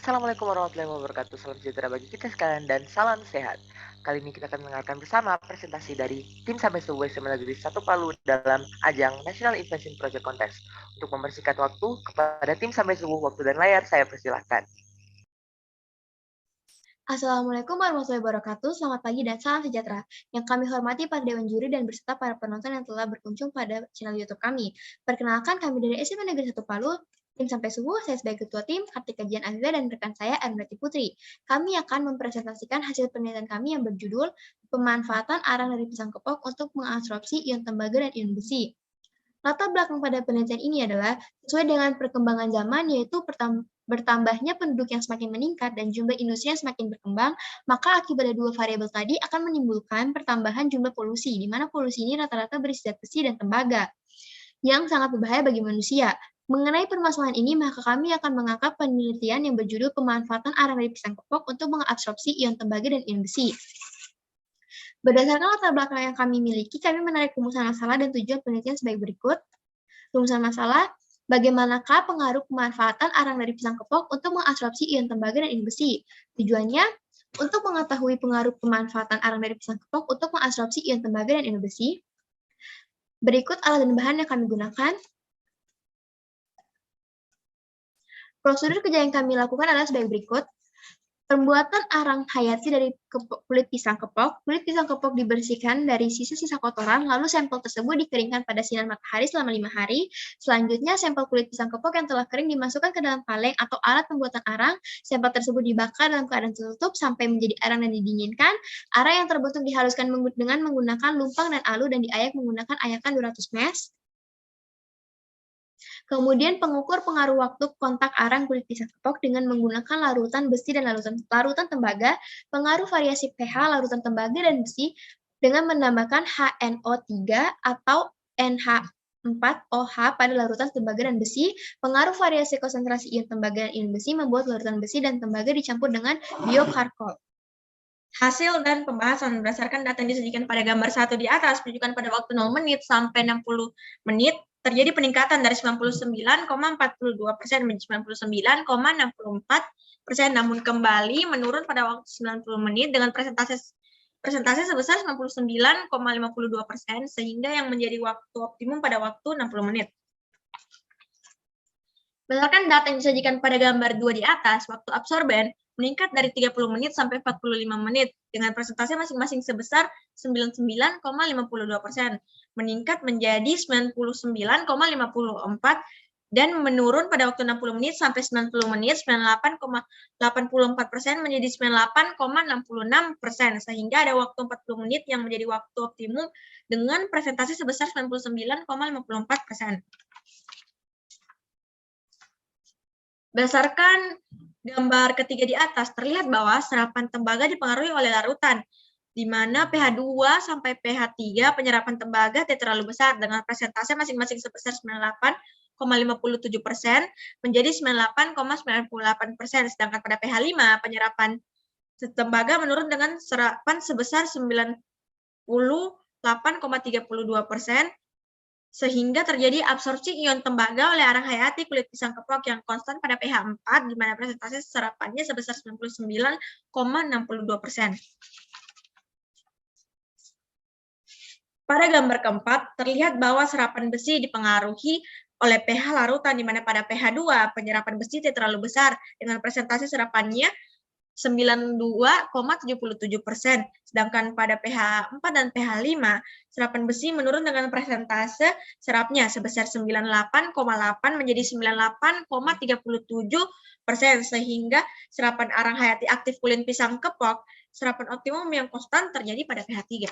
Assalamualaikum warahmatullahi wabarakatuh. Salam sejahtera bagi kita sekalian dan salam sehat. Kali ini kita akan mendengarkan bersama presentasi dari tim sampai subuh SMA Negeri 1 Palu dalam ajang National Invention Project Contest. Untuk mempersingkat waktu, kepada tim sampai subuh waktu dan layar saya persilahkan. Assalamualaikum warahmatullahi wabarakatuh. Selamat pagi dan salam sejahtera. Yang kami hormati para dewan juri dan beserta para penonton yang telah berkunjung pada channel YouTube kami. Perkenalkan kami dari SMA Negeri 1 Palu, tim sampai subuh, saya sebagai ketua tim, Kartika Jian Aziza dan rekan saya Arunati Putri. Kami akan mempresentasikan hasil penelitian kami yang berjudul pemanfaatan arang dari pisang kepok untuk mengabsorpsi ion tembaga dan ion besi. Latar belakang pada penelitian ini adalah sesuai dengan perkembangan zaman, yaitu bertambahnya penduduk yang semakin meningkat dan jumlah industri yang semakin berkembang, maka akibat dari dua variabel tadi akan menimbulkan pertambahan jumlah polusi, di mana polusi ini rata-rata berisi zat besi dan tembaga, yang sangat berbahaya bagi manusia. Mengenai permasalahan ini, maka kami akan mengangkat penelitian yang berjudul pemanfaatan arang dari pisang kepok untuk mengabsorpsi ion tembaga dan ion besi. Berdasarkan latar belakang yang kami miliki, kami menarik rumusan masalah dan tujuan penelitian sebagai berikut. Rumusan masalah, bagaimanakah pengaruh pemanfaatan arang dari pisang kepok untuk mengabsorpsi ion tembaga dan ion besi? Tujuannya, untuk mengetahui pengaruh pemanfaatan arang dari pisang kepok untuk mengabsorpsi ion tembaga dan ion besi, berikut alat dan bahan yang kami gunakan. Prosedur kerja yang kami lakukan adalah sebagai berikut. Pembuatan arang hayati dari kulit pisang kepok. Kulit pisang kepok dibersihkan dari sisa-sisa kotoran, lalu sampel tersebut dikeringkan pada sinar matahari selama 5 hari. Selanjutnya, sampel kulit pisang kepok yang telah kering dimasukkan ke dalam kaleng atau alat pembuatan arang. Sampel tersebut dibakar dalam keadaan tertutup sampai menjadi arang dan didinginkan. Arang yang terbentuk dihaluskan dengan menggunakan lumpang dan alu dan diayak menggunakan ayakan 200 mesh. Kemudian pengukur pengaruh waktu kontak arang kulit pisang kepok dengan menggunakan larutan besi dan larutan tembaga, pengaruh variasi pH larutan tembaga dan besi dengan menambahkan HNO3 atau NH4OH pada larutan tembaga dan besi, pengaruh variasi konsentrasi ion tembaga dan ion besi membuat larutan besi dan tembaga dicampur dengan biocharcoal. Hasil dan pembahasan berdasarkan data yang disajikan pada gambar 1 di atas menunjukkan pada waktu 0 menit sampai 60 menit terjadi peningkatan dari 99,42% menjadi 99,64%, namun kembali menurun pada waktu 90 menit dengan presentase sebesar 99,52%, sehingga yang menjadi waktu optimum pada waktu 60 menit. Berdasarkan data yang disajikan pada gambar 2 di atas, waktu absorben meningkat dari 30 menit sampai 45 menit dengan presentasi masing-masing sebesar 99,52%, meningkat menjadi 99,54%, dan menurun pada waktu 60 menit sampai 90 menit 98,84% menjadi 98,66%, sehingga ada waktu 40 menit yang menjadi waktu optimum dengan presentasi sebesar 99,54%. Berdasarkan gambar ketiga di atas, terlihat bahwa serapan tembaga dipengaruhi oleh larutan, di mana pH 2 sampai pH 3 penyerapan tembaga tidak terlalu besar dengan presentase masing-masing sebesar 98,57% menjadi 98,98%, sedangkan pada pH 5 penyerapan tembaga menurun dengan serapan sebesar 98,32%, sehingga terjadi absorpsi ion tembaga oleh arang hayati kulit pisang kepok yang konstan pada pH 4, di mana presentase serapannya sebesar 99,62%. Pada gambar keempat, terlihat bahwa serapan besi dipengaruhi oleh pH larutan, di mana pada pH 2 penyerapan besi tidak terlalu besar dengan presentase serapannya 92,77%, sedangkan pada pH 4 dan pH 5, serapan besi menurun dengan presentase serapnya sebesar 98,8 menjadi 98,37%, sehingga serapan arang hayati aktif kulit pisang kepok, serapan optimum yang konstan terjadi pada pH 3.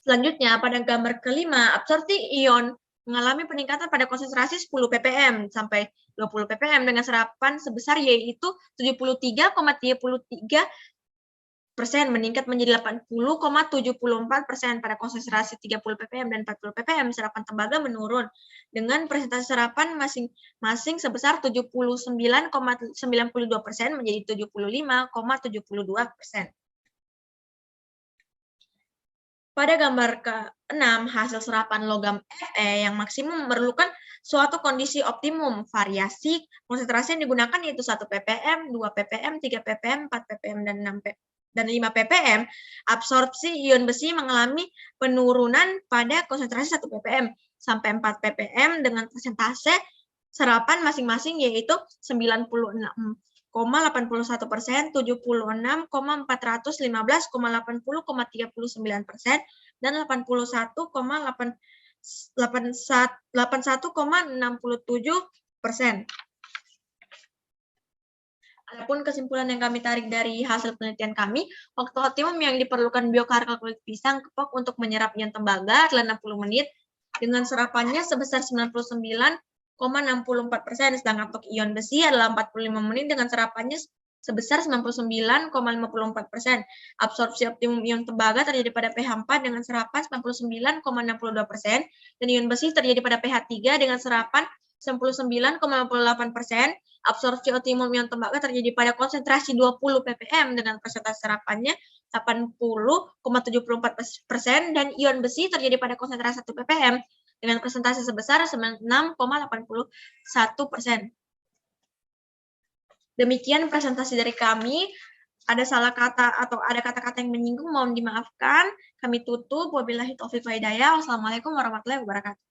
Selanjutnya, pada gambar kelima, absorpsi ion mengalami peningkatan pada konsentrasi 10 ppm sampai 20 ppm dengan serapan sebesar yaitu 73,33% meningkat menjadi 80,74% pada konsentrasi 30 ppm dan 40 ppm. Serapan tembaga menurun dengan presentasi serapan masing-masing sebesar 79,92% menjadi 75,72%. Pada gambar ke-6, hasil serapan logam Fe yang maksimum memerlukan suatu kondisi optimum. Variasi konsentrasi yang digunakan yaitu 1 ppm, 2 ppm, 3 ppm, 4 ppm, dan 5 ppm. Absorpsi ion besi mengalami penurunan pada konsentrasi 1 ppm sampai 4 ppm dengan persentase serapan masing-masing yaitu 96,81%, 76,415,80,39% dan 81,67%. Adapun kesimpulan yang kami tarik dari hasil penelitian kami, waktu optimum yang diperlukan biokarkal kulit pisang kepok untuk menyerap ion tembaga adalah 60 menit dengan serapannya sebesar 99,64%, sedangkan untuk ion besi adalah 45 menit dengan serapannya sebesar 99,54%. Absorpsi optimum ion tembaga terjadi pada pH 4 dengan serapan 99,62% dan ion besi terjadi pada pH 3 dengan serapan 99,58%. Absorpsi optimum ion tembaga terjadi pada konsentrasi 20 ppm dengan persentase serapannya 80,74% dan ion besi terjadi pada konsentrasi 1 ppm dengan persentase sebesar 96,81%. Demikian presentasi dari kami. Ada salah kata atau ada kata-kata yang menyinggung, mohon dimaafkan. Kami tutup. Wabillahi taufiq wa hidayah. Wassalamualaikum warahmatullahi wabarakatuh.